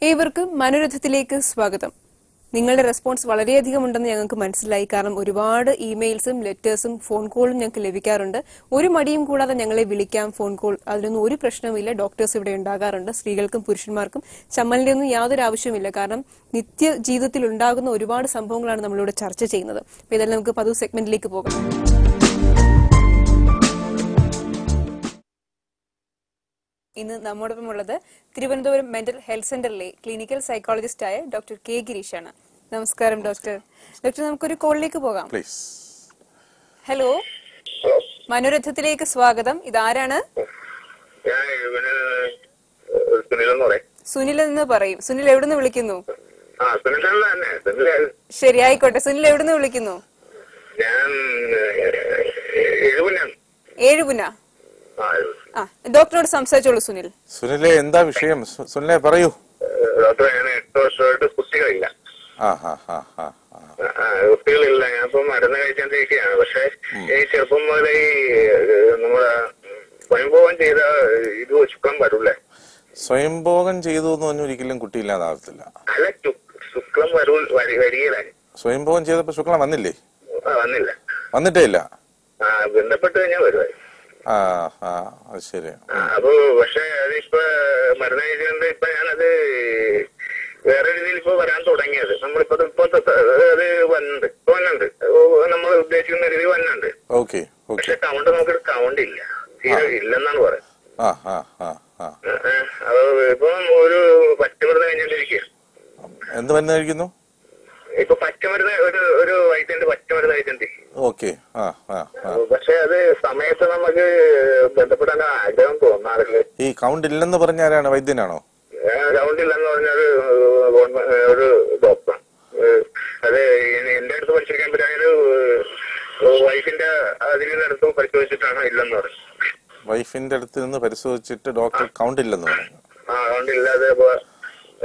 ഏവർക്കും മനോരഥത്തിലേക്ക് സ്വാഗതം. നിങ്ങളുടെ റെസ്പോൺസ് വളരെയധികം ഉണ്ടെന്ന് ഞങ്ങൾക്ക് മനസ്സിലായി. കാരണം ഒരുപാട് ഇമെയിൽസും ലെറ്റേഴ്സും ഫോൺ കോളും ഞങ്ങൾക്ക് ലഭിക്കാറുണ്ട്. ഒരു മടിയും കൂടാതെ ഞങ്ങളെ വിളിക്കാം, ഫോൺ കോൾ, അതിനൊന്നും ഒരു പ്രശ്നവുമില്ല. ഡോക്ടേഴ്സ് ഇവിടെ ഉണ്ടാകാറുണ്ട്. സ്ത്രീകൾക്കും പുരുഷന്മാർക്കും ചമ്മലിന്റെ ഒന്നും യാതൊരു ആവശ്യമില്ല. കാരണം നിത്യ ജീവിതത്തിൽ ഉണ്ടാകുന്ന ഒരുപാട് സംഭവങ്ങളാണ് നമ്മളിവിടെ ചർച്ച ചെയ്യുന്നത്. അപ്പൊ ഇതെല്ലാം നമുക്ക് പതിവ് സെഗ്മെന്റിലേക്ക് പോകാം. ഇന്ന് നമ്മോടൊപ്പം ഉള്ളത് തിരുവനന്തപുരം മെന്റൽ ഹെൽത്ത് സെന്ററിലെ ക്ലിനിക്കൽ സൈക്കോളജിസ്റ്റായ ഡോക്ടർ കെ ഗിരീഷാണ്. നമസ്കാരം ഡോക്ടർ. ഡോക്ടർ, നമുക്കൊരു കോളിലേക്ക് പോകാം. ഹലോ, മനോരഥത്തിലേക്ക് സ്വാഗതം. ഇതാരാണ്? സുനിൽ എന്ന് പറയും. സുനിൽ എവിടുന്ന് വിളിക്കുന്നു? ശരി, ആയിക്കോട്ടെ. സുനിൽ എവിടുന്ന് വിളിക്കുന്നു? ഏഴുപുന. ഡോക്ടറോട് സംസാരിച്ചോളൂ സുനിൽ. സുനിലെ, എന്താ വിഷയം? സുനിലെ പറയൂ. ഡോക്ടർ, ഞാൻ 8 വർഷമായിട്ട് കുട്ടികളില്ല. കുട്ടികളില്ല. ഞാനിപ്പോ മരുന്ന് കഴിച്ചോണ്ടിരിക്കുകയാണ്. പക്ഷെ ഈ ചെറുപ്പം മുതലേ നമ്മുടെ സ്വയംഭോഗം ചെയ്ത ഇത് ശുക്ലം വരൂല്ലേ? സ്വയംഭോഗം ചെയ്തു എന്ന് പറഞ്ഞാൽ ഒരിക്കലും കുട്ടിയില്ലാതാകത്തില്ല. അല്ല, ശുക്ലം വരികയില്ല. സ്വയംഭോഗം ചെയ്തപ്പോ ശുക്ലം വന്നില്ലേ? വന്നില്ല. വന്നിട്ടേ ഇല്ല. ബന്ധപ്പെട്ട് കഴിഞ്ഞാൽ വരുവായി. അത് ശരി. അപ്പൊ പക്ഷെ അതിപ്പോ മരുന്ന് കഴിച്ചുകൊണ്ട് ഇപ്പൊ ഞാനത് വേറെ രീതിയിൽ ഇപ്പൊ വരാൻ തുടങ്ങിയത്. നമ്മളിപ്പോ അത് വന്നുണ്ട് നമ്മൾ ഉദ്ദേശിക്കുന്ന രീതി വന്നുണ്ട്. പക്ഷെ കൗണ്ട് നോക്കിയിട്ട് കൗണ്ട് ഇല്ല, തീരെ ഇല്ലെന്നാണ് പറയുന്നത്. അപ്പൊ ഇപ്പൊ ഒരു പച്ചമരുന്ന് കഴിഞ്ഞോണ്ടിരിക്കുക. എന്ത് മരുന്ന് കഴിക്കുന്നു? ഇപ്പൊ പച്ചമരുന്ന് ഒരു വൈദ്യുണ്ട്, പച്ചമരുന്ന് കഴിച്ചിട്ടുണ്ട്. പക്ഷെ അത് സമയത്ത് നമുക്ക് ബന്ധപ്പെടാൻ ആഗ്രഹം തോന്നാറില്ല. ഈ കൗണ്ട് ഇല്ലെന്ന് പറഞ്ഞ ആരാണ്? വൈദ്യനാണോ? കൗണ്ട് ഇല്ലെന്ന് പറഞ്ഞൊരു ഒരു ഡോക്ടറാണ്. അത് എന്റെ അടുത്ത് പരിശോധിക്കാൻ പറ്റാൻ വൈഫിന്റെ അതിൽ അടുത്ത് പരിശോധിച്ചിട്ടാണ് ഇല്ലെന്ന് പറഞ്ഞു. വൈഫിന്റെ അടുത്ത് നിന്ന് പരിശോധിച്ചിട്ട് ഡോക്ടർ കൗണ്ട് ഇല്ലെന്ന് പറഞ്ഞു. കൗണ്ട് ഇല്ലാതെ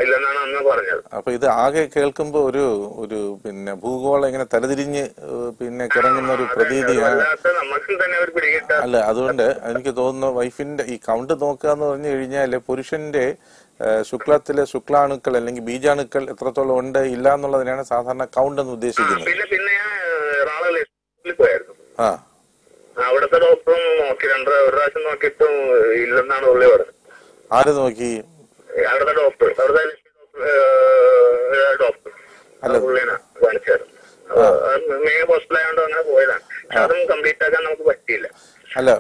ഇല്ലെന്നാണ് അന്ന് പറഞ്ഞത്. അപ്പൊ ഇത് ആകെ കേൾക്കുമ്പോ ഒരു പിന്നെ ഭൂഗോളം ഇങ്ങനെ തലതിരിഞ്ഞ് പിന്നെ കിടങ്ങുന്ന ഒരു പ്രതീതിയാണ്. അല്ല, അതുകൊണ്ട് എനിക്ക് തോന്നുന്നു വൈഫിന്റെ ഈ കൗണ്ട് നോക്കുക എന്ന് പറഞ്ഞു കഴിഞ്ഞാല് പുരുഷന്റെ ശുക്ലത്തിലെ ശുക്ലാണുക്കൾ അല്ലെങ്കിൽ ബീജാണുക്കൾ എത്രത്തോളം ഉണ്ട് ഇല്ല എന്നുള്ളതിനാണ് സാധാരണ കൗണ്ട് എന്ന് ഉദ്ദേശിക്കുന്നത്. പിന്നെ ഞാൻ പോയായിരുന്നു. അവിടുത്തെ ഡോക്ടറും നോക്കി, ഒരു പ്രാവശ്യം നോക്കിയിട്ടും ഇല്ലെന്നാണ് പുള്ളി പറഞ്ഞത്. ആര് നോക്കി? അവിടുത്തെ ഡോക്ടർ, പുള്ളിനെ കാണിച്ചായിരുന്നു. മെയിൻ ഹോസ്പിറ്റലായോണ്ട് അങ്ങനെ പോയതാണ്. പക്ഷെ അതും കംപ്ലീറ്റ് ആക്കാൻ നമുക്ക് പറ്റിയില്ല.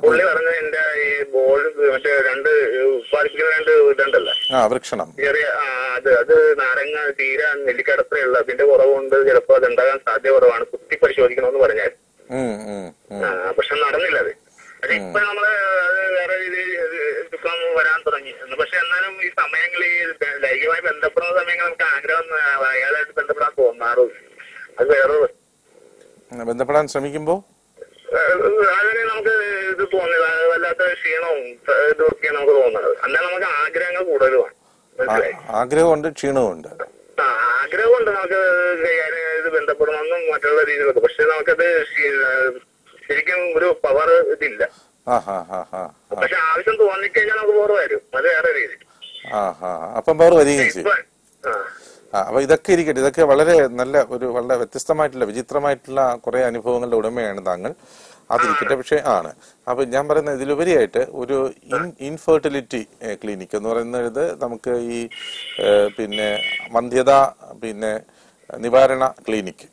പുള്ളി പറഞ്ഞ എന്റെ ഈ ബോൾ മറ്റേ ഉത്പാദിപ്പിക്കുന്ന 2 ഇതുണ്ടല്ലോ, ചെറിയ അത് നാരങ്ങ തീരെ നെല്ലിക്കടപ്പേ ഉള്ളു. അതിന്റെ കുറവുകൊണ്ട് ചിലപ്പോ അതുണ്ടാകാൻ സാധ്യത കുറവാണ്. കുത്തി പരിശോധിക്കണമെന്ന് പറഞ്ഞായിരുന്നു. പക്ഷെ നടന്നില്ല അത്. പക്ഷെ ഇപ്പൊ നമ്മള് വേറെ രീതിയിൽ ശുക്ലം വരാൻ തുടങ്ങി. പക്ഷെ എന്നാലും ഈ സമയങ്ങളിൽ ലൈംഗികമായി ബന്ധപ്പെടുന്ന സമയങ്ങൾ നമുക്ക് ആഗ്രഹം അയാളായിട്ട് ബന്ധപ്പെടാൻ തോന്നാറുമില്ല. അത് വേറെ ബന്ധപ്പെടാൻ ശ്രമിക്കുമ്പോ അങ്ങനെ നമുക്ക് ഇത് തോന്നില്ല, വല്ലാത്ത ക്ഷീണവും ഇതൊക്കെയാണ് നമുക്ക് തോന്നുന്നത്. അല്ല, നമുക്ക് ആഗ്രഹങ്ങൾ കൂടുതലുമാണ്. മനസ്സിലായി? ആഗ്രഹമുണ്ട്, ക്ഷീണവുമുണ്ട്. ആഗ്രഹമുണ്ട് നമുക്ക് ഇത് ബന്ധപ്പെടണമെന്നും മറ്റുള്ള രീതിയിലൊക്കെ. പക്ഷെ നമുക്കത് ശരിക്കും ഒരു പവർ ഇതില്ല. പക്ഷെ ആവശ്യം തോന്നിക്കഴിഞ്ഞാൽ നമുക്ക് പവർ വരും. അത് വേറെ രീതി. അപ്പം പവർ വരികയും ചെയ്യും. അപ്പൊ ഇതൊക്കെ ഇരിക്കട്ടെ. ഇതൊക്കെ വളരെ വളരെ വ്യത്യസ്തമായിട്ടുള്ള വിചിത്രമായിട്ടുള്ള കുറെ അനുഭവങ്ങളുടെ ഉടമയാണ് താങ്കൾ. അതിരിക്കട്ടെ. പക്ഷെ അപ്പൊ ഞാൻ പറയുന്നത് ഇതിലുപരിയായിട്ട് ഒരു ഇൻഫെർട്ടിലിറ്റി ക്ലിനിക് എന്ന് പറയുന്നത് നമുക്ക് ഈ പിന്നെ വന്ധ്യത പിന്നെ നിവാരണ ക്ലിനിക്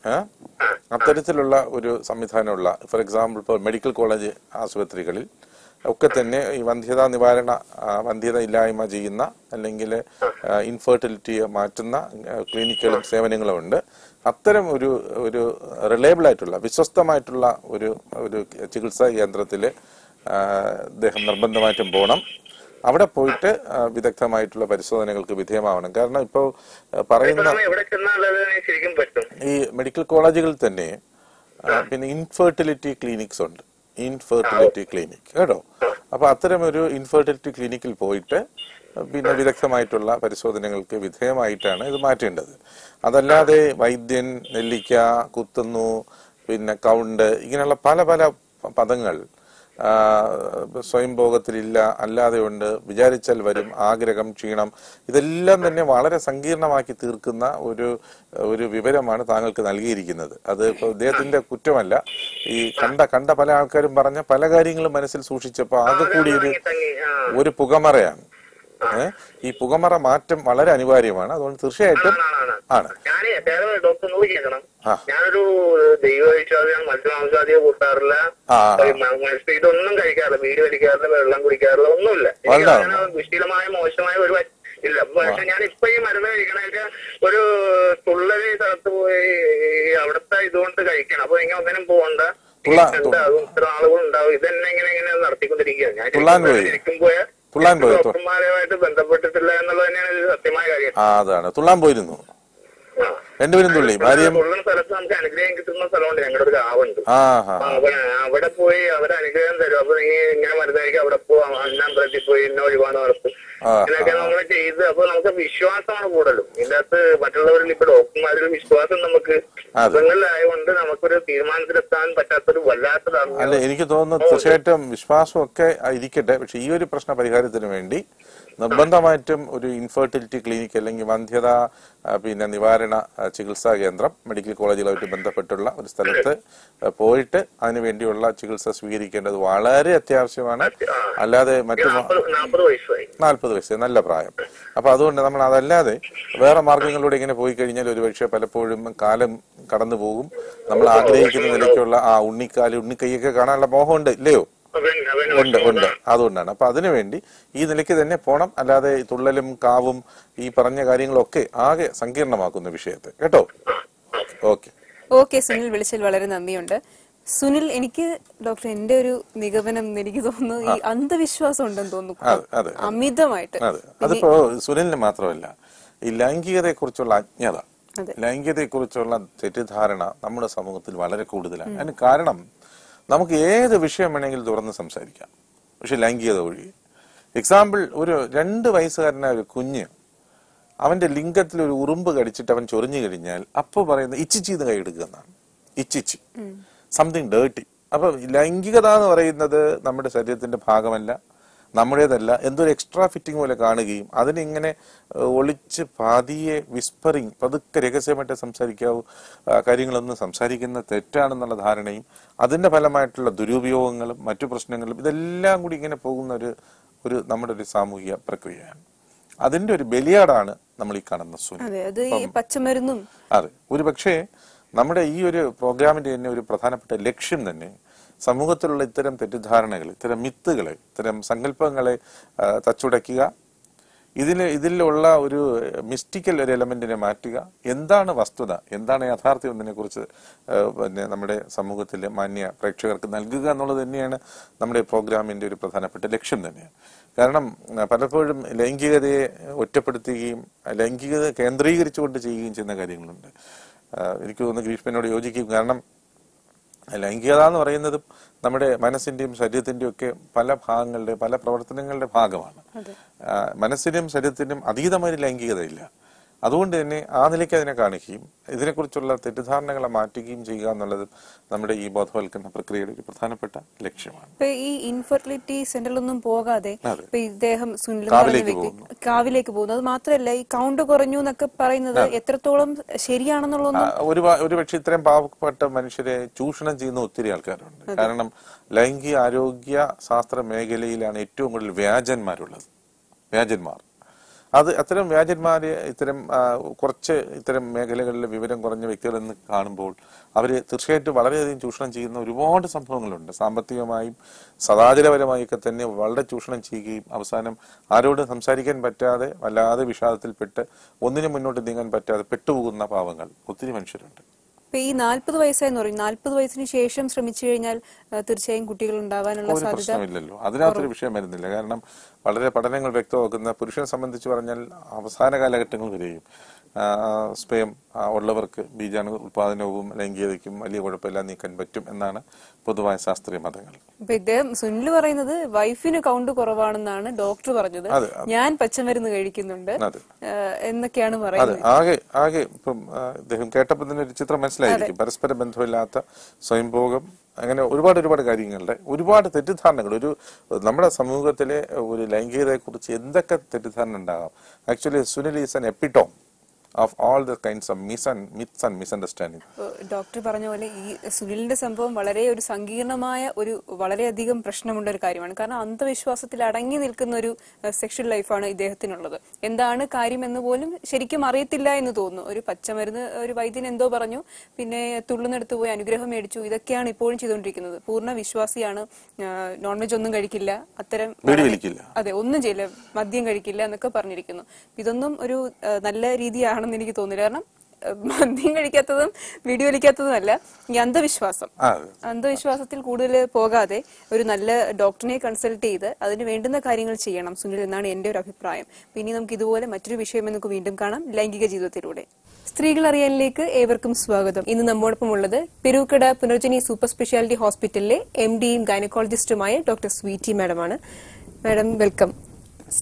അത്തരത്തിലുള്ള ഒരു സംവിധാനമുള്ള, ഫോർ എക്സാമ്പിൾ ഇപ്പോൾ മെഡിക്കൽ കോളേജ് ആശുപത്രികളിൽ ഒക്കെ തന്നെ ഈ വന്ധ്യത ഇല്ലായ്മ ചെയ്യുന്ന അല്ലെങ്കിൽ ഇൻഫെർട്ടിലിറ്റിയെ മാറ്റുന്ന ക്ലിനിക്കുകളും സേവനങ്ങളും ഉണ്ട്. അത്തരം ഒരു റിലയബിൾ ആയിട്ടുള്ള വിശ്വസ്തമായിട്ടുള്ള ഒരു ചികിത്സാ കേന്ദ്രത്തിൽ അദ്ദേഹം നിർബന്ധമായിട്ടും പോകണം. അവിടെ പോയിട്ട് വിദഗ്ധമായിട്ടുള്ള പരിശോധനകൾക്ക് വിധേയമാവണം. കാരണം ഇപ്പോൾ പറയുന്ന ഈ മെഡിക്കൽ കോളേജുകളിൽ തന്നെ പിന്നെ ഇൻഫെർട്ടിലിറ്റി ക്ലിനിക്സ് ഉണ്ട്. ഇൻഫെർട്ടിലിറ്റി ക്ലിനിക് കേട്ടോ. അപ്പൊ അത്തരം ഒരു ഇൻഫെർട്ടിലിറ്റി ക്ലിനിക്കിൽ പോയിട്ട് പിന്നെ വിദഗ്ധമായിട്ടുള്ള പരിശോധനകൾക്ക് വിധേയമായിട്ടാണ് ഇത് മാറ്റേണ്ടത്. അതല്ലാതെ വൈദ്യൻ, നെല്ലിക്ക കുത്തുന്നു, പിന്നെ കൗണ്ട്, ഇങ്ങനെയുള്ള പല പല പദങ്ങൾ സ്വയംഭോഗത്തിലില്ല, അല്ലാതെ ഉണ്ട്, വിചാരിച്ചാൽ വരും, ആഗ്രഹം, ക്ഷീണം, ഇതെല്ലാം തന്നെ വളരെ സങ്കീർണമാക്കി തീർക്കുന്ന ഒരു വിവരമാണ് താങ്കൾക്ക് നൽകിയിരിക്കുന്നത്. അത് ഇപ്പൊ ഇദ്ദേഹത്തിന്റെ കുറ്റമല്ല. ഈ കണ്ട പല ആൾക്കാരും പറഞ്ഞ പല കാര്യങ്ങളും മനസ്സിൽ സൂക്ഷിച്ചപ്പോ ആകെ കൂടി ഒരു പുകമറയാണ്. ഈ പുകമറ മാറ്റം വളരെ അനിവാര്യമാണ്. അതുകൊണ്ട് തീർച്ചയായിട്ടും ആണ്. ഡോക്ടറിനോട് കേൾക്കണം. ഞാനൊരു ദൈവവിശ്വാസിയാണ്, മത്സ്യമാംസാദിയെ കൂട്ടാറില്ല, ഇതൊന്നും കഴിക്കാറില്ല, വീട് വലിക്കാറില്ല, വെള്ളം കുടിക്കാറില്ല, ഒന്നുമില്ല. ദുശീലമായ മോശമായ ഒരു ഇല്ല. പക്ഷെ ഞാൻ ഇപ്പൊ ഈ മരുന്ന് കഴിക്കണൊക്കെ ഒരു തുള്ളല് സ്ഥലത്ത് പോയി അവിടുത്തെ ഇതുകൊണ്ട് കഴിക്കണം. അപ്പൊ ഇങ്ങനെ ഒന്നിനും പോകണ്ട, ഇത്ര ആളുകൾ ഉണ്ടാവും. ഇതെന്നെ ഇങ്ങനെ നടത്തിക്കൊണ്ടിരിക്കുകയാണ്. ഞാൻ ശരിക്കും പോയാൽ ഡോക്ടർമാരുമായിട്ട് ബന്ധപ്പെട്ടിട്ടില്ല എന്നുള്ളത് തന്നെയാണ് സത്യമായ കാര്യം. അതാണ് തുള്ളാൻ പോയിരുന്നു. രണ്ടുപേരും തുള്ളി. തുള്ളുന്ന സ്ഥലത്ത് നമുക്ക് അനുഗ്രഹം കിട്ടുന്ന സ്ഥലമുണ്ട്, ഞങ്ങളുടെ ഒരു കാവുണ്ട്. അവിടെ പോയി അവരെ അനുഗ്രഹം തരും. അപ്പൊ നീ ഇങ്ങനെ മരുന്നായിരിക്കും, അവിടെ പോവാം, അന്നമ്പലത്തിൽ പോയി ഇന്ന ഒഴിവാണ് നടത്തും, ഇതിനൊക്കെ നമ്മൾ ചെയ്ത്. അപ്പൊ നമുക്ക് വിശ്വാസമാണ് കൂടുതലും. ഇതിന്റെ അകത്ത് മറ്റുള്ളവരിൽ ഇപ്പൊ ഡോക്ടർമാരിൽ വിശ്വാസം നമുക്ക് മൃഗങ്ങളിലായതുകൊണ്ട് നമുക്കൊരു തീരുമാനത്തിലെത്താൻ പറ്റാത്തൊരു വല്ലാത്തതാണ്. അല്ല, എനിക്ക് തോന്നുന്നു തീർച്ചയായിട്ടും വിശ്വാസമൊക്കെ ഇരിക്കട്ടെ. പക്ഷെ ഈ ഒരു പ്രശ്ന പരിഹാരത്തിന് വേണ്ടി നിർബന്ധമായിട്ടും ഒരു ഇൻഫെർട്ടിലിറ്റി ക്ലിനിക് അല്ലെങ്കിൽ വന്ധ്യത നിവാരണ ചികിത്സാ കേന്ദ്രം മെഡിക്കൽ കോളേജുകളുമായിട്ട് ബന്ധപ്പെട്ടുള്ള ഒരു സ്ഥലത്ത് പോയിട്ട് അതിനുവേണ്ടിയുള്ള ചികിത്സ സ്വീകരിക്കേണ്ടത് വളരെ അത്യാവശ്യമാണ്. അല്ലാതെ മറ്റു 40 വയസ്സ് നല്ല പ്രായം. അപ്പൊ അതുകൊണ്ട് നമ്മൾ അതല്ലാതെ വേറെ മാർഗങ്ങളിലൂടെ ഇങ്ങനെ പോയി കഴിഞ്ഞാൽ ഒരുപക്ഷെ പലപ്പോഴും കാലം കടന്നു പോകും. നമ്മൾ ആഗ്രഹിക്കുന്ന നിലയ്ക്കുള്ള ഉണ്ണിക്കൈയൊക്കെ കാണാനുള്ള മോഹമുണ്ട്, ഇല്ലയോ? ഉണ്ട്. അതുകൊണ്ടാണ്. അപ്പൊ അതിനുവേണ്ടി ഈ നിലയ്ക്ക് തന്നെ പോണം. അല്ലാതെ തുള്ളലും കാവും ഈ പറഞ്ഞ കാര്യങ്ങളൊക്കെ ആകെ സങ്കീർണമാക്കുന്ന വിഷയത്തെ. കേട്ടോ? ഓക്കെ സുനിൽ, വിളിച്ചതിൽ വളരെ നന്ദിയുണ്ട്. സുനിൽ, എനിക്ക് ഡോക്ടർ എന്റെ ഒരു നിഗമനം എനിക്ക് തോന്നുന്നു ഈ അന്ധവിശ്വാസം ഉണ്ടെന്ന് തോന്നുന്നു അമിതമായിട്ട്. അതിപ്പോ സുനിലിന് മാത്രമല്ല, ഈ ലൈംഗികതയെ കുറിച്ചുള്ള അജ്ഞത, ലൈംഗികതയെ കുറിച്ചുള്ള തെറ്റിദ്ധാരണ നമ്മുടെ സമൂഹത്തിൽ വളരെ കൂടുതലാണ്. അതിന് കാരണം നമുക്ക് ഏത് വിഷയം വേണമെങ്കിലും തുറന്ന് സംസാരിക്കാം, പക്ഷെ ലൈംഗികത ഒഴികെ. എക്സാമ്പിൾ, ഒരു 2 വയസ്സുകാരനായ ഒരു കുഞ്ഞ് അവന്റെ ലിംഗത്തിൽ ഒരു ഉറുമ്പ് കടിച്ചിട്ട് അവൻ ചൊറിഞ്ഞു കഴിഞ്ഞാൽ അപ്പൊ പറയുന്നത് ഇച്ചിച്ചീന്ന് കൈയെടുക്കുക എന്നാണ്. ഇച്ചിച്ചി, സംതിങ് ഡേർട്ടി. അപ്പൊ ലൈംഗികത എന്ന് പറയുന്നത് നമ്മുടെ ശരീരത്തിന്റെ ഭാഗമല്ല, നമ്മുടേതല്ല, എന്തൊരു എക്സ്ട്രാ ഫിറ്റിംഗ് പോലെ കാണുകയും അതിനിങ്ങനെ ഒളിച്ച് പാതിയെ വിസ്പറിങ്, പതുക്കെ രഹസ്യമായിട്ട് സംസാരിക്കാവൂ കാര്യങ്ങളൊന്നും സംസാരിക്കുന്ന തെറ്റാണെന്നുള്ള ധാരണയും അതിന്റെ ഫലമായിട്ടുള്ള ദുരുപയോഗങ്ങളും മറ്റു പ്രശ്നങ്ങളും ഇതെല്ലാം കൂടി ഇങ്ങനെ പോകുന്ന ഒരു നമ്മുടെ ഒരു സാമൂഹിക പ്രക്രിയയാണ്. അതിന്റെ ഒരു ബലിയാടാണ് നമ്മൾ ഈ കാണുന്ന പച്ചമരുന്നും. അതെ, ഒരു പക്ഷേ നമ്മുടെ ഈ ഒരു പ്രോഗ്രാമിന്റെ തന്നെ ഒരു പ്രധാനപ്പെട്ട ലക്ഷ്യം തന്നെ സമൂഹത്തിലുള്ള ഇത്തരം തെറ്റിദ്ധാരണകൾ, ഇത്തരം മിത്തുകളെ, ഇത്തരം സങ്കല്പങ്ങളെ തച്ചുടയ്ക്കുക, ഇതിലുള്ള ഒരു മിസ്റ്റിക്കൽ ഒരു എലമെന്റിനെ മാറ്റുക. എന്താണ് വസ്തുത, എന്താണ് യാഥാർത്ഥ്യം എന്നതിനെ കുറിച്ച് നമ്മുടെ സമൂഹത്തിലെ മാന്യ പ്രേക്ഷകർക്ക് നൽകുക എന്നുള്ളത് തന്നെയാണ് നമ്മുടെ പ്രോഗ്രാമിന്റെ ഒരു പ്രധാനപ്പെട്ട ലക്ഷ്യം തന്നെയാണ്. കാരണം പലപ്പോഴും ലൈംഗികതയെ ഒറ്റപ്പെടുത്തുകയും ലൈംഗികത കേന്ദ്രീകരിച്ചുകൊണ്ട് ചെയ്യുകയും ചെയ്യുന്ന കാര്യങ്ങളുണ്ട്. എനിക്ക് തോന്നുന്നു ഗ്രീഷ്മനോട് യോജിക്കും. കാരണം ലൈംഗികത എന്ന് പറയുന്നതും നമ്മുടെ മനസ്സിന്റെയും ശരീരത്തിന്റെയും ഒക്കെ പല ഭാഗങ്ങളുടെ പല പ്രവർത്തനങ്ങളുടെ ഭാഗമാണ്. മനസ്സിനും ശരീരത്തിനും അതീതമായ ലൈംഗികതയില്ല. അതുകൊണ്ട് തന്നെ ആ നിലയ്ക്ക് അതിനെ കാണിക്കുകയും ഇതിനെക്കുറിച്ചുള്ള തെറ്റിദ്ധാരണകളെ മാറ്റുകയും ചെയ്യുക എന്നുള്ളത് നമ്മുടെ ഈ ബോധവൽക്കരണ പ്രക്രിയയുടെ ഒരു പ്രധാനപ്പെട്ട ലക്ഷ്യമാണ്. ഈ ഇൻഫെർട്ടിലിറ്റി സെന്ററിലൊന്നും പോകാതെ ഇദ്ദേഹം കാവിലേക്ക് പോകുന്നു. അത് മാത്രമല്ല, ഈ കൗണ്ട് കുറഞ്ഞു എന്നൊക്കെ പറയുന്നത് എത്രത്തോളം ശരിയാണെന്നുള്ളതൊന്നും ഒരു പക്ഷെ ഇത്രയും പാവപ്പെട്ട മനുഷ്യരെ ചൂഷണം ചെയ്യുന്ന ഒത്തിരി ആൾക്കാരുണ്ട്. കാരണം ലൈംഗിക ആരോഗ്യ ശാസ്ത്ര മേഖലയിലാണ് ഏറ്റവും കൂടുതൽ വ്യാജന്മാർ. അത്തരം വ്യാജന്മാരെ ഇത്തരം മേഖലകളിലെ വിവരം കുറഞ്ഞ വ്യക്തികളെന്ന് കാണുമ്പോൾ അവര് തീർച്ചയായിട്ടും വളരെയധികം ചൂഷണം ചെയ്യുന്ന ഒരുപാട് സംഭവങ്ങളുണ്ട്. സാമ്പത്തികമായും സദാചാരപരമായൊക്കെ തന്നെ വളരെ ചൂഷണം ചെയ്യുകയും അവസാനം ആരോടും സംസാരിക്കാൻ പറ്റാതെ വല്ലാതെ വിഷാദത്തിൽപ്പെട്ട് ഒന്നിനും മുന്നോട്ട് നീങ്ങാൻ പറ്റാതെ പെട്ടുപോകുന്ന പാവങ്ങൾ ഒത്തിരി മനുഷ്യരുണ്ട്. ഈ 40 വയസ്സായെന്ന് പറയും, 40 വയസ്സിന് ശേഷം ശ്രമിച്ചു കഴിഞ്ഞാൽ തീർച്ചയായും കുട്ടികൾ ഉണ്ടാവാനുള്ള പ്രശ്നമില്ലല്ലോ, അതിനകത്തൊരു വിഷയം വരുന്നില്ല. കാരണം വളരെ പഠനങ്ങൾ വ്യക്തമാക്കുന്ന പുരുഷനെ സംബന്ധിച്ച് പറഞ്ഞാൽ അവസാന കാലഘട്ടങ്ങൾ വരെയും സ്പേം ഉള്ളവർക്ക് ബീജാണു ഉത്പാദനവും ലൈംഗികതയ്ക്കും വലിയ കുഴപ്പമില്ല നീക്കാൻ പറ്റും എന്നാണ് പൊതുവായ ശാസ്ത്രീയ മതങ്ങൾ. ഇദ്ദേഹം സുനിൽ പറയുന്നത് വൈഫിന് കൗണ്ട് കുറവാണെന്നാണ് ഡോക്ടർ പറഞ്ഞത്, ഞാൻ പച്ചമരുന്ന് കഴിക്കുന്നുണ്ട് എന്നൊക്കെയാണ് പറയുന്നത്. ആകെ ഇപ്പം ഇദ്ദേഹം കേട്ടപ്പോൾ തന്നെ ഒരു ചിത്രം മനസ്സിലായിരിക്കും. പരസ്പര ബന്ധമില്ലാത്ത സ്വയംഭോഗം, അങ്ങനെ ഒരുപാട് കാര്യങ്ങളുടെ ഒരുപാട് തെറ്റിദ്ധാരണകൾ നമ്മുടെ സമൂഹത്തിലെ ഒരു ലൈംഗികതയെ കുറിച്ച് എന്തൊക്കെ തെറ്റിദ്ധാരണ ഉണ്ടാകാം. Actually Sunil is an എപ്പിറ്റോം of all the kinds of myths and misunderstanding. Doctor പറഞ്ഞ പോലെ ഈ സുനിലിന്റെ സംഭവം വളരെ ഒരു സങ്കീർണമായ വളരെയധികം പ്രശ്നമുള്ള ഒരു കാര്യമാണ്. കാരണം അന്ധവിശ്വാസത്തിൽ അടങ്ങി നിൽക്കുന്ന ഒരു സെക്ഷൽ ലൈഫാണ് ഇദ്ദേഹത്തിനുള്ളത്. എന്താണ് കാര്യം എന്ന് പോലും ശരിക്കും അറിയത്തില്ല എന്ന് തോന്നുന്നു. ഒരു പച്ചമരുന്ന് ഒരു വൈദ്യൻ എന്തോ പറഞ്ഞു, പിന്നെ തുള്ളുന്നെടുത്ത് പോയി അനുഗ്രഹം മേടിച്ചു. ഇതൊക്കെയാണ് ഇപ്പോഴും ചെയ്തുകൊണ്ടിരിക്കുന്നത്. പൂർണ്ണ വിശ്വാസിയാണ്. നോൺ വെജ് ഒന്നും കഴിക്കില്ല, അത്തരം അതെ ഒന്നും ചെയ്യില്ല, മദ്യം കഴിക്കില്ല എന്നൊക്കെ പറഞ്ഞിരിക്കുന്നു. ഇതൊന്നും ഒരു നല്ല രീതിയാണ് എനിക്ക് തോന്നില്ല. കാരണം മദ്യം കഴിക്കാത്തതും വീഡിയോ വലിക്കാത്തതുമല്ല ഈ അന്ധവിശ്വാസത്തിൽ കൂടുതൽ പോകാതെ ഒരു നല്ല ഡോക്ടറിനെ കൺസൾട്ട് ചെയ്ത് അതിന് വേണ്ടുന്ന കാര്യങ്ങൾ ചെയ്യണം സുനിൽ എന്നാണ് എന്റെ ഒരു അഭിപ്രായം. പിന്നെ നമുക്ക് ഇതുപോലെ മറ്റൊരു വിഷയം നമുക്ക് വീണ്ടും കാണാം ലൈംഗിക ജീവിതത്തിലൂടെ. സ്ത്രീകൾ അറിയാനിലേക്ക് ഏവർക്കും സ്വാഗതം. ഇന്ന് നമ്മോടൊപ്പം ഉള്ളത് പെരൂക്കട പുനർജനി സൂപ്പർ സ്പെഷ്യാലിറ്റി ഹോസ്പിറ്റലിലെ MDയും ഗൈനക്കോളജിസ്റ്റുമായ ഡോക്ടർ സ്വീറ്റി മാഡമാണ്. Madam welcome.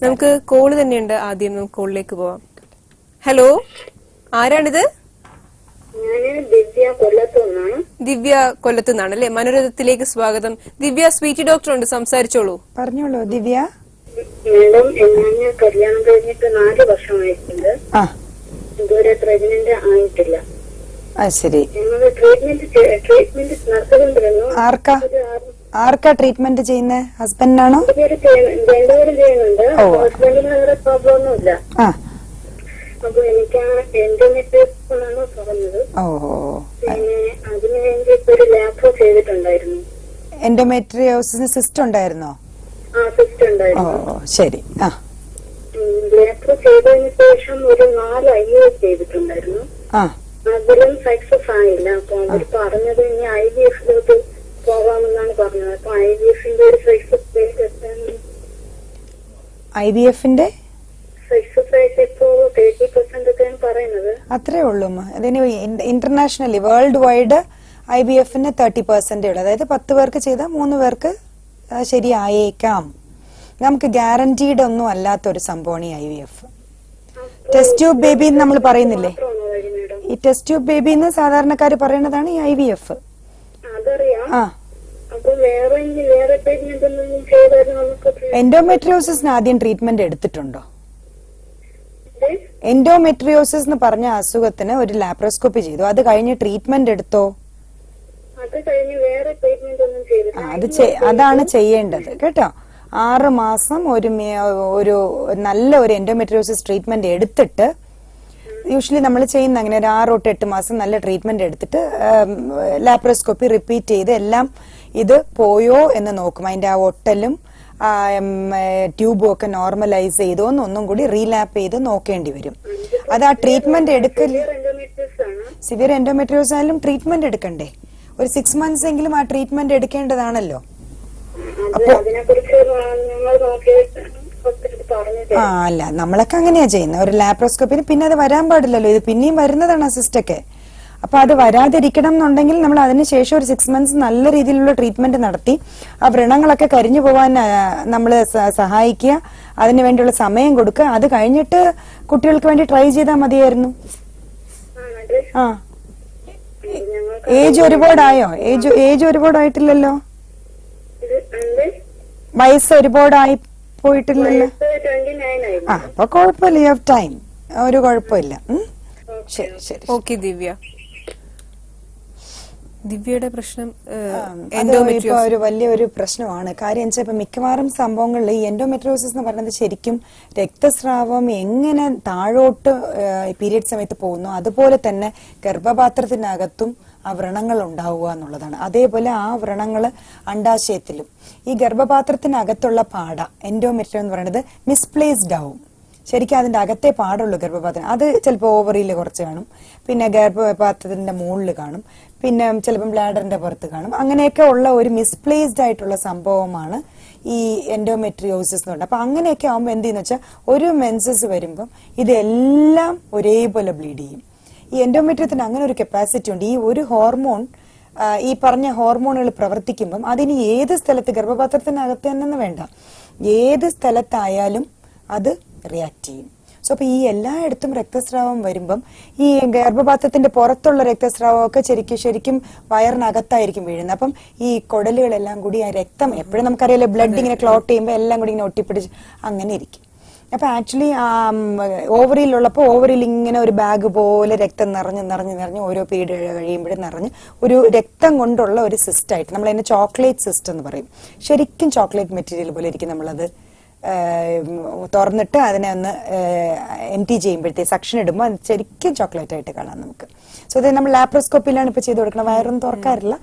നമുക്ക് കോള് തന്നെയുണ്ട്. ആദ്യം നമുക്ക് കോളിലേക്ക് പോവാം. ഹലോ, ആരാണിത്? ദിവ്യ കൊല്ലത്തു നിന്നാണ് അല്ലെ? മനോരഥത്തിലേക്ക് സ്വാഗതം. ദിവ്യ, സ്വീറ്റി ഡോക്ടർ ഉണ്ട്, സംസാരിച്ചോളൂ. പറഞ്ഞോളൂ ദിവ്യ. മാഡം, ഞാൻ കല്യാണം കഴിഞ്ഞിട്ട് 4 വർഷമായിട്ടുണ്ട്. ഇതുവരെ പ്രഗ്നന്റ് ആയിട്ടില്ല. ശരി. ഞങ്ങൾ ട്രീറ്റ്മെന്റ് നടത്തിക്കൊണ്ടിരുന്നു. ആർക്കാ ട്രീറ്റ്മെന്റ് ചെയ്യുന്നത്? ഹസ്ബൻഡിനാണോ? രണ്ടുപേരും ചെയ്യുന്നുണ്ട്. ഹസ്ബൻഡിന് വേറെ പ്രോബ്ലം ഒന്നുമില്ല. അപ്പൊ എനിക്കാണ് എൻഡോമെട്രിയോസിസ് എന്നാണ് പറഞ്ഞത്. പിന്നെ അതിനുവേണ്ടി ഇപ്പൊ ഒരു ലാപ്രോ ചെയ്തിട്ടുണ്ടായിരുന്നു. എൻഡോമെട്രിയോസിന് സിസ്റ്റ് ഉണ്ടായിരുന്നോ? സിസ്റ്റ് ഉണ്ടായിരുന്നു. ശരി. ലാപ്രോ ചെയ്തതിന് ശേഷം ഒരു 4 IVF ചെയ്തിട്ടുണ്ടായിരുന്നു. അതിലും സക്സസ് ആയില്ല. അപ്പൊ അവർ പറഞ്ഞത് ഇനി IVFിലോട്ട് പോകാമെന്നാണ് പറഞ്ഞത്. അപ്പൊ IVFിന്റെ ഒരു സക്സസ് റേറ്റ് എത്രയാണ്? IVFിന്റെ അത്രേ ഉള്ളൂ. അതിന് ഇന്റർനാഷണലി വേൾഡ് വൈഡ് IVFന് 30% ഉള്ളു. അതായത് 10 പേർക്ക് ചെയ്താൽ 3 പേർക്ക് ശരിയായേക്കാം. നമുക്ക് ഗ്യാരണ്ടീഡ് ഒന്നും അല്ലാത്തൊരു സംഭവമാണ് ഈ IVF. ടെസ്റ്റ് ട്യൂബ് ബേബി നമ്മൾ പറയുന്നില്ലേ, ഈ ടെസ്റ്റ് ട്യൂബ് ബേബി എന്ന് സാധാരണക്കാര് പറയുന്നതാണ് ഈ IVF. എൻഡോമെട്രിയോസിന് ആദ്യം ട്രീറ്റ്മെന്റ് എടുത്തിട്ടുണ്ടോ? എൻഡോമെട്രിയോസിസ് എന്ന് പറഞ്ഞ അസുഖത്തിന് ഒരു ലാപ്രോസ്കോപ്പി ചെയ്തു, അത് കഴിഞ്ഞ് ട്രീറ്റ്മെന്റ് എടുത്തോ? അതാണ് ചെയ്യേണ്ടത് കേട്ടോ. 6 മാസം ഒരു നല്ല ഒരു എൻഡോമെട്രിയോസിസ് ട്രീറ്റ്മെന്റ് എടുത്തിട്ട്, യൂഷ്വലി നമ്മൾ ചെയ്യുന്ന അങ്ങനെ ഒരു 6 തൊട്ട് 8 മാസം നല്ല ട്രീറ്റ്മെന്റ് എടുത്തിട്ട് ലാപ്രോസ്കോപ്പി റിപ്പീറ്റ് ചെയ്ത് എല്ലാം ഇത് പോയോ എന്ന് നോക്കും. അതിന്റെ ആ ഒട്ടലും ട്യൂബും ഒക്കെ നോർമലൈസ് ചെയ്തോ ഒന്നും കൂടി റീലാപ്പ് ചെയ്ത് നോക്കേണ്ടി വരും. അത് ആ ട്രീറ്റ്മെന്റ് എടുക്കല് സിവിയർ എൻഡോമെട്രിയോസിസ് ആയാലും ട്രീറ്റ്മെന്റ് എടുക്കണ്ടേ? ഒരു 6 months എങ്കിലും ആ ട്രീറ്റ്മെന്റ് എടുക്കേണ്ടതാണല്ലോ. അപ്പൊ അല്ല, നമ്മളൊക്കെ അങ്ങനെയാ ചെയ്യുന്നത്. ഒരു ലാപ്രോസ്കോപ്പിന് പിന്നെ അത് വരാൻ പാടില്ലല്ലോ, ഇത് പിന്നെയും വരുന്നതാണ് അസിസ്റ്റൊക്കെ. അപ്പൊ അത് വരാതിരിക്കണം എന്നുണ്ടെങ്കിൽ നമ്മൾ അതിനുശേഷം ഒരു 6 months നല്ല രീതിയിലുള്ള ട്രീറ്റ്മെന്റ് നടത്തി ആ വ്രണങ്ങളൊക്കെ കരിഞ്ഞു പോവാൻ നമ്മൾ സഹായിക്കുക, അതിനു വേണ്ടിയുള്ള സമയം കൊടുക്കുക. അത് കഴിഞ്ഞിട്ട് കുട്ടികൾക്ക് വേണ്ടി ട്രൈ ചെയ്താൽ മതിയായിരുന്നു. ഏജ് ഒരുപാടായോ? ഏജ് ഒരുപാടായിട്ടില്ലല്ലോ, വയസ്സ് ഒരുപാടായി പോയിട്ടില്ലല്ലോ. അപ്പൊ കുഴപ്പമില്ല, യു ഹാവ് ടൈം, ഒരു കുഴപ്പമില്ല. ശരി ശരി. ഓക്കെ ദിവ്യ. ദിവ്യയുടെ പ്രശ്നം ഇപ്പൊ ഒരു വലിയൊരു പ്രശ്നമാണ്. കാര്യം വെച്ചാൽ ഇപ്പൊ മിക്കവാറും സംഭവങ്ങളിൽ ഈ എൻഡോമെട്രിയോസിസ് എന്ന് പറയുന്നത് ശരിക്കും രക്തസ്രാവം എങ്ങനെ താഴോട്ട് പീരിയഡ് സമയത്ത് പോകുന്നു അതുപോലെ തന്നെ ഗർഭപാത്രത്തിനകത്തും ആ വ്രണങ്ങൾ ഉണ്ടാവുക എന്നുള്ളതാണ്. അതേപോലെ ആ വ്രണങ്ങൾ അണ്ടാശയത്തിലും ഈ ഗർഭപാത്രത്തിനകത്തുള്ള പാട എൻഡോമെട്രിയം എന്ന് പറയുന്നത് മിസ്പ്ലേസ്ഡ് ആവും. ശരിക്കും അതിന്റെ അകത്തെ പാടുള്ളൂ ഗർഭപാത്രം. അത് ചിലപ്പോൾ ഓവറിയിൽ കുറച്ച് കാണും, പിന്നെ ഗർഭപാത്രത്തിന്റെ മുകളിൽ കാണും, പിന്നെ ചിലപ്പം ബ്ലാഡറിന്റെ പുറത്ത് കാണും. അങ്ങനെയൊക്കെ ഉള്ള ഒരു മിസ്പ്ലേസ്ഡ് ആയിട്ടുള്ള സംഭവമാണ് ഈ എൻഡോമെട്രിയോസിസ് എന്ന് പറയുന്നത്. അപ്പൊ അങ്ങനെയൊക്കെ ആകുമ്പോൾ എന്ത് ചെയ്യുന്ന വെച്ചാൽ ഒരു മെൻസസ് വരുമ്പം ഇതെല്ലാം ഒരേപോലെ ബ്ലീഡ് ചെയ്യും. ഈ എൻഡോമെട്രിയത്തിന് അങ്ങനെ ഒരു കപ്പാസിറ്റി ഉണ്ട്. ഈ ഒരു ഹോർമോൺ, ഈ പറഞ്ഞ ഹോർമോണുകൾ പ്രവർത്തിക്കുമ്പം അതിന് ഏത് സ്ഥലത്ത്, ഗർഭപാത്രത്തിനകത്ത് തന്നെ വേണ്ട, ഏത് സ്ഥലത്തായാലും അത് റിയാക്ട് ചെയ്യും. സോ അപ്പൊ ഈ എല്ലായിടത്തും രക്തസ്രാവം വരുമ്പം ഈ ഗർഭപാത്രത്തിന്റെ പുറത്തുള്ള രക്തസ്രാവമൊക്കെ ശരിക്കും വയറിനകത്തായിരിക്കും വീഴുന്നത്. അപ്പം ഈ കുടലുകളെല്ലാം കൂടി ആ രക്തം എപ്പോഴും നമുക്കറിയാലോ ബ്ലഡ് ഇങ്ങനെ ക്ലോട്ട് ചെയ്യുമ്പോൾ എല്ലാം കൂടി ഇങ്ങനെ ഒട്ടിപ്പിടിച്ച് അങ്ങനെ ഇരിക്കും. അപ്പൊ ആക്ച്വലി ഓവറിയിലുള്ളപ്പോൾ ഓവറിയിൽ ഇങ്ങനെ ഒരു ബാഗ് പോലെ രക്തം നിറഞ്ഞ് ഓരോ പീരീഡ് കഴിയുമ്പോഴും നിറഞ്ഞ് ഒരു രക്തം കൊണ്ടുള്ള ഒരു സിസ്റ്റ് ആയിട്ട് നമ്മൾ അതിനെ ചോക്ലേറ്റ് സിസ്റ്റ് എന്ന് പറയും. ശരിക്കും ചോക്ലേറ്റ് മെറ്റീരിയൽ പോലെ ഇരിക്കും. നമ്മളത് തുറന്നിട്ട് അതിനെ ഒന്ന് എംറ്റി ചെയ്യുമ്പോഴത്തേക്ക് സക്ഷൻ ഇടുമ്പോൾ അത് ശരിക്കും ചോക്ലേറ്റ് ആയിട്ട് കാണാം നമുക്ക്. സോ അത് നമ്മൾ ലാപ്രോസ്കോപ്പിയിലാണ് ഇപ്പൊ ചെയ്ത് കൊടുക്കണം. വയറൊന്നും തുറക്കാറില്ല,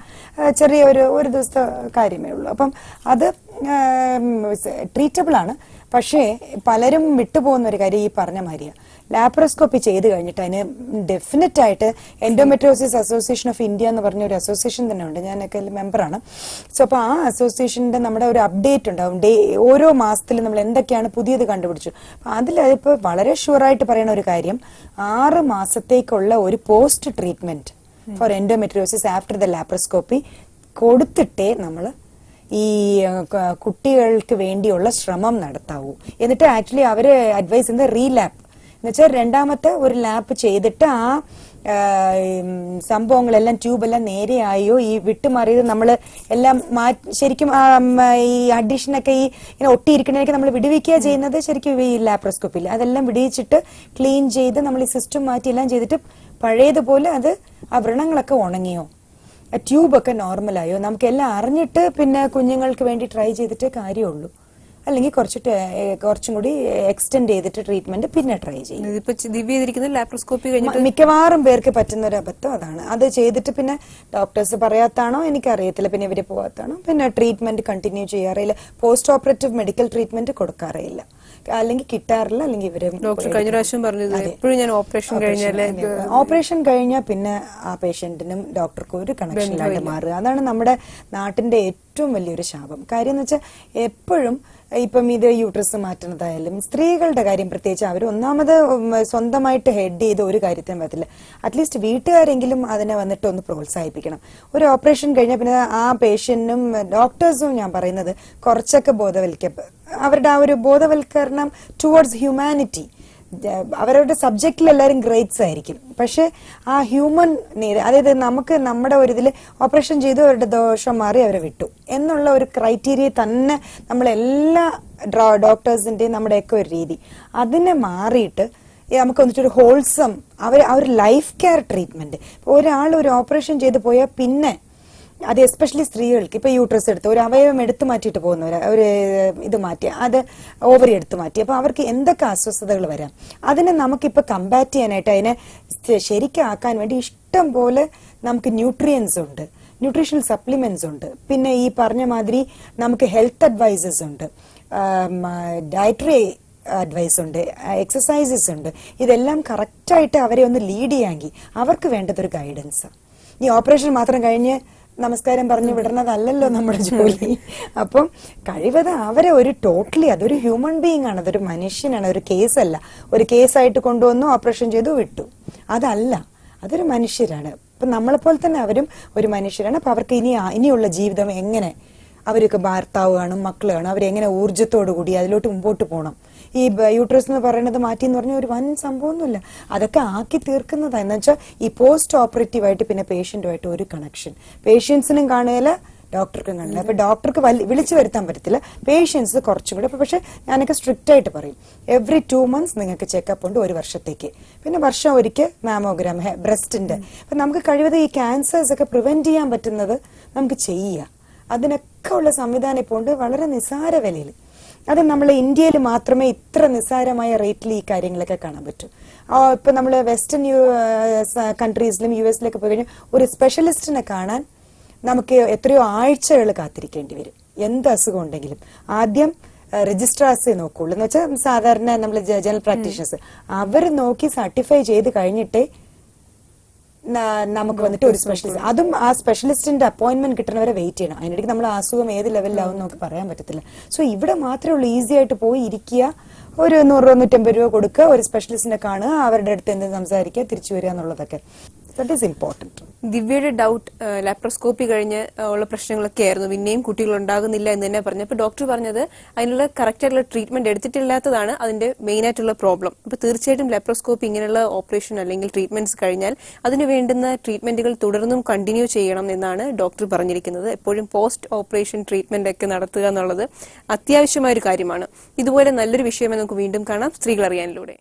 ചെറിയ ഒരു ദിവസത്തെ കാര്യമേ ഉള്ളൂ. അപ്പം അത് ട്രീറ്റബിൾ ആണ്. പക്ഷേ പലരും വിട്ടുപോകുന്ന ഒരു കാര്യം ഈ പറഞ്ഞ മാതിരിയാ, ലാപ്രോസ്കോപ്പി ചെയ്ത് കഴിഞ്ഞിട്ട് അതിന് ഡെഫിനറ്റ് ആയിട്ട് എൻഡോമെട്രിയോസിസ് അസോസിയേഷൻ ഓഫ് ഇന്ത്യ എന്ന് പറഞ്ഞ ഒരു അസോസിയേഷൻ തന്നെ ഉണ്ട്, ഞാനൊക്കെ മെമ്പറാണ്. സോ അപ്പൊ ആ അസോസിയേഷന്റെ നമ്മുടെ ഒരു അപ്ഡേറ്റ് ഉണ്ടാവും. ഓരോ മാസത്തിലും നമ്മൾ എന്തൊക്കെയാണ് പുതിയത് കണ്ടുപിടിച്ചു. അതിൽ ഇപ്പൊ വളരെ ഷുവറായിട്ട് പറയുന്ന ഒരു കാര്യം, 6 മാസത്തേക്കുള്ള ഒരു post treatment for endometriosis after the laparoscopy കൊടുത്തിട്ടേ നമ്മൾ ഈ കുട്ടികൾക്ക് വേണ്ടിയുള്ള ശ്രമം നടത്താവൂ. എന്നിട്ട് ആക്ച്വലി അവര് അഡ്വൈസ് ചെയ്യുന്നത് റീലാപ്പ് എന്ന് വെച്ചാൽ രണ്ടാമത്തെ ഒരു ലാപ്പ് ചെയ്തിട്ട് ആ സംഭവങ്ങളെല്ലാം ട്യൂബെല്ലാം നേരെയായോ ഈ വിട്ടുമാറിയത് നമ്മൾ എല്ലാം ശരിക്കും ഈ അഡീഷനൊക്കെ ഈ ഇങ്ങനെ ഒട്ടിയിരിക്കണേക്ക് നമ്മൾ വിടുവിക്കുക ചെയ്യുന്നത് ശരിക്കും ഈ ലാപ്രോസ്കോപ്പിയിൽ. അതെല്ലാം വിടുവിച്ചിട്ട് ക്ലീൻ ചെയ്ത് നമ്മൾ ഈ സിസ്റ്റം മാറ്റി എല്ലാം ചെയ്തിട്ട് പഴയതുപോലെ അത് ആ വ്രണങ്ങളൊക്കെ ഉണങ്ങിയോ, ട്യൂബൊക്കെ നോർമലായോ, നമുക്കെല്ലാം അറിഞ്ഞിട്ട് പിന്നെ കുഞ്ഞുങ്ങൾക്ക് വേണ്ടി ട്രൈ ചെയ്തിട്ടേ കാര്യമുള്ളൂ. അല്ലെങ്കിൽ കുറച്ചും കൂടി എക്സ്റ്റെൻഡ് ചെയ്തിട്ട് ട്രീറ്റ്മെന്റ് പിന്നെ ട്രൈ ചെയ്യും. ലാപ്രോസ്കോപ്പി മിക്കവാറും പേർക്ക് പറ്റുന്ന ഒരു അബദ്ധം അതാണ്. അത് ചെയ്തിട്ട് പിന്നെ ഡോക്ടേഴ്സ് പറയാത്താണോ എനിക്കറിയത്തില്ല, പിന്നെ ഇവര് പോകാത്താണോ, പിന്നെ ട്രീറ്റ്മെന്റ് കണ്ടിന്യൂ ചെയ്യാറില്ല, പോസ്റ്റ് ഓപ്പറേറ്റീവ് മെഡിക്കൽ ട്രീറ്റ്മെന്റ് കൊടുക്കാറില്ല, അല്ലെങ്കിൽ കിട്ടാറില്ല, അല്ലെങ്കിൽ ഇവര് ഡോക്ടർ കഴിഞ്ഞ പ്രാവശ്യം പറഞ്ഞത് എപ്പോഴും ഞാൻ ഓപ്പറേഷൻ കഴിഞ്ഞാൽ പിന്നെ ആ പേഷ്യന്റിനും ഡോക്ടർക്കും ഒരു കണക്ഷനിലായിട്ട് മാറുക. അതാണ് നമ്മുടെ നാട്ടിന്റെ ഏറ്റവും വലിയൊരു ശാപം. കാര്യം എന്ന് വെച്ചാൽ എപ്പോഴും ഇപ്പം ഇത് യൂട്രസ് മാറ്റുന്നതായാലും സ്ത്രീകളുടെ കാര്യം പ്രത്യേകിച്ച് അവർ ഒന്നാമത് സ്വന്തമായിട്ട് ഹെഡ് ചെയ്ത് ഒരു കാര്യത്തിനും പറ്റില്ല. അറ്റ്ലീസ്റ്റ് വീട്ടുകാരെങ്കിലും അതിനെ വന്നിട്ട് ഒന്ന് പ്രോത്സാഹിപ്പിക്കണം. ഒരു ഓപ്പറേഷൻ കഴിഞ്ഞാൽ പിന്നെ ആ പേഷ്യന്റിനും ഡോക്ടേഴ്സും ഞാൻ പറയുന്നത് കുറച്ചൊക്കെ അവരുടെ ആ ഒരു ബോധവൽക്കരണം ടുവേർഡ്സ് ഹ്യൂമാനിറ്റി. അവരുടെ സബ്ജക്റ്റിൽ എല്ലാവരും ഗ്രേറ്റ്സ് ആയിരിക്കും, പക്ഷെ ആ ഹ്യൂമൻ നീഡ്, അതായത് നമുക്ക് നമ്മുടെ ഒരു ഇതിൽ ഓപ്പറേഷൻ ചെയ്തു അവരുടെ ദോഷം മാറി അവരെ വിട്ടു എന്നുള്ള ഒരു ക്രൈറ്റീരിയ തന്നെ നമ്മളെല്ലാ ഡോക്ടേഴ്സിന്റെയും നമ്മുടെയൊക്കെ ഒരു രീതി അതിനെ മാറിയിട്ട് നമുക്ക് വന്നിട്ടൊരു ഹോൾസം ആ ഒരു ലൈഫ് കെയർ ട്രീറ്റ്മെന്റ്. ഒരാൾ ഒരു ഓപ്പറേഷൻ ചെയ്ത് പോയാൽ പിന്നെ അത് എസ്പെഷ്യലി സ്ത്രീകൾക്ക് ഇപ്പൊ യൂട്രസ് എടുത്ത് ഒരു അവയവം എടുത്തു മാറ്റിയിട്ട് പോകുന്നവര് ഒരു ഇത് മാറ്റി അത് ഓവറി എടുത്തു മാറ്റി, അപ്പൊ അവർക്ക് എന്തൊക്കെ അസ്വസ്ഥതകൾ വരാം അതിനെ നമുക്കിപ്പൊ കമ്പാറ്റ് ചെയ്യാനായിട്ട് അതിനെ ശരിക്കാക്കാൻ വേണ്ടി ഇഷ്ടം പോലെ നമുക്ക് ന്യൂട്രിയൻസ് ഉണ്ട്, ന്യൂട്രീഷണൽ സപ്ലിമെന്റ്സ് ഉണ്ട്, പിന്നെ ഈ പറഞ്ഞ മാതിരി നമുക്ക് ഹെൽത്ത് അഡ്വൈസസ് ഉണ്ട്, ഡയറ്ററി അഡ്വൈസ് ഉണ്ട്, എക്സസൈസസ് ഉണ്ട്. ഇതെല്ലാം കറക്റ്റായിട്ട് അവരെ ഒന്ന് ലീഡ് ചെയ്യാമെങ്കിൽ അവർക്ക് വേണ്ടതൊരു ഗൈഡൻസ്. ഈ ഓപ്പറേഷൻ മാത്രം കഴിഞ്ഞ് നമസ്കാരം പറഞ്ഞു വിടുന്നതല്ലല്ലോ നമ്മുടെ ജോലി. അപ്പം കഴിവത് അവരെ ഒരു ടോട്ടലി അതൊരു ഹ്യൂമൻ ബീയിങ് ആണ്, അതൊരു മനുഷ്യനാണ്, ഒരു കേസല്ല. ഒരു കേസായിട്ട് കൊണ്ടുവന്നു ഓപ്പറേഷൻ ചെയ്തു വിട്ടു, അതല്ല, അതൊരു മനുഷ്യരാണ്. അപ്പൊ നമ്മളെപ്പോലെ തന്നെ അവരും ഒരു മനുഷ്യരാണ്. അപ്പൊ അവർക്ക് ഇനിയുള്ള ജീവിതം എങ്ങനെ, അവരൊക്കെ ഭർത്താവ് കാണും, മക്കൾ കാണും, അവരെങ്ങനെ ഊർജ്ജത്തോടു കൂടി അതിലോട്ട് മുമ്പോട്ട് പോകണം. ഈ യൂട്രസ് എന്ന് പറയുന്നത് മാറ്റി എന്ന് പറഞ്ഞാൽ ഒരു വൻ സംഭവമൊന്നുമില്ല, അതൊക്കെ ആക്കി തീർക്കുന്നതാണ്. എന്ന് വെച്ചാൽ ഈ പോസ്റ്റ് ഓപ്പറേറ്റീവ് ആയിട്ട് പിന്നെ പേഷ്യന്റുമായിട്ട് ഒരു കണക്ഷൻ പേഷ്യൻസിനും കാണുകയില്ല, ഡോക്ടർക്കും കാണില്ല. അപ്പൊ ഡോക്ടർക്ക് വിളിച്ചു വരുത്താൻ പറ്റത്തില്ല, പേഷ്യൻസ് കുറച്ചും കൂടെ. പക്ഷെ ഞാനൊക്കെ സ്ട്രിക്റ്റ് ആയിട്ട് പറയും, എവറി 2 months നിങ്ങൾക്ക് ചെക്കപ്പ് ഉണ്ട്, 1 വർഷത്തേക്ക്, പിന്നെ വർഷം ഒരിക്കൽ മാമോഗ്രാം ബ്രസ്റ്റിന്റെ. അപ്പൊ നമുക്ക് കഴിവത് ഈ ക്യാൻസേഴ്സ് ഒക്കെ പ്രിവെന്റ് ചെയ്യാൻ പറ്റുന്നത് നമുക്ക് ചെയ്യാം. അതിനൊക്കെ ഉള്ള സംവിധാനം ഇപ്പോൾ ഉണ്ട്, വളരെ നിസ്സാര വിലയിൽ. അത് നമ്മൾ ഇന്ത്യയിൽ മാത്രമേ ഇത്ര നിസ്സാരമായ റേറ്റിൽ ഈ കാര്യങ്ങളൊക്കെ കാണാൻ പറ്റൂ. ഇപ്പൊ നമ്മൾ വെസ്റ്റേൺ കൺട്രീസിലും US-ലൊക്കെ പോയി കഴിഞ്ഞാൽ ഒരു സ്പെഷ്യലിസ്റ്റിനെ കാണാൻ നമുക്ക് എത്രയോ ആഴ്ചകൾ കാത്തിരിക്കേണ്ടി വരും. എന്ത് അസുഖം ഉണ്ടെങ്കിലും ആദ്യം രജിസ്ട്രാർസേ നോക്കുള്ളൂ. എന്ന് വെച്ചാൽ സാധാരണ നമ്മൾ ജനറൽ പ്രാക്ടീഷണേഴ്സ് അവർ നോക്കി സർട്ടിഫൈ ചെയ്ത് കഴിഞ്ഞിട്ടേ നമുക്ക് വന്നിട്ട് ഒരു സ്പെഷ്യലിസ്റ്റ്, അതും ആ സ്പെഷ്യലിസ്റ്റിന്റെ അപ്പോയിന്റ്മെന്റ് കിട്ടുന്നവരെ വെയിറ്റ് ചെയ്യണം. അതിനിടയ്ക്ക് നമ്മൾ അസുഖം ഏത് ലെവലിലാവും നമുക്ക് പറയാൻ പറ്റത്തില്ല. സോ ഇവിടെ മാത്രമേ ഉള്ളൂ ഈസി ആയിട്ട് പോയി ഇരിക്കുക, ഒരു 100-150 രൂപ കൊടുക്കുക, ഒരു സ്പെഷ്യലിസ്റ്റിനെ കാണുക, അവരുടെ അടുത്ത് എന്ത് സംസാരിക്കുക, തിരിച്ചു വരിക എന്നുള്ളതൊക്കെ. That is important. ദിവ്യയുടെ ഡൗട്ട് ലാപ്രോസ്കോപ്പി കഴിഞ്ഞ് ഉള്ള പ്രശ്നങ്ങളൊക്കെ ആയിരുന്നു, പിന്നെയും കുട്ടികൾ ഉണ്ടാകുന്നില്ല എന്ന് തന്നെ പറഞ്ഞു. അപ്പൊ ഡോക്ടർ പറഞ്ഞത് അതിനുള്ള കറക്റ്റ് ആയിട്ടുള്ള ട്രീറ്റ്മെന്റ് എടുത്തിട്ടില്ലാത്തതാണ് അതിന്റെ മെയിൻ ആയിട്ടുള്ള പ്രോബ്ലം. അപ്പൊ തീർച്ചയായിട്ടും ലാപ്രോസ്കോപ്പി ഇങ്ങനെയുള്ള ഓപ്പറേഷൻ അല്ലെങ്കിൽ ട്രീറ്റ്മെന്റ്സ് കഴിഞ്ഞാൽ അതിന് വേണ്ടുന്ന ട്രീറ്റ്മെന്റുകൾ തുടർന്നും കണ്ടിന്യൂ ചെയ്യണം എന്നാണ് ഡോക്ടർ പറഞ്ഞിരിക്കുന്നത്. എപ്പോഴും പോസ്റ്റ് ഓപ്പറേഷൻ ട്രീറ്റ്മെന്റ് ഒക്കെ നടത്തുക എന്നുള്ളത് അത്യാവശ്യമായ ഒരു കാര്യമാണ്. ഇതുപോലെ നല്ലൊരു വിഷയമായി നമുക്ക് വീണ്ടും കാണാം സ്ത്രീകൾ അറിയാനിലൂടെ.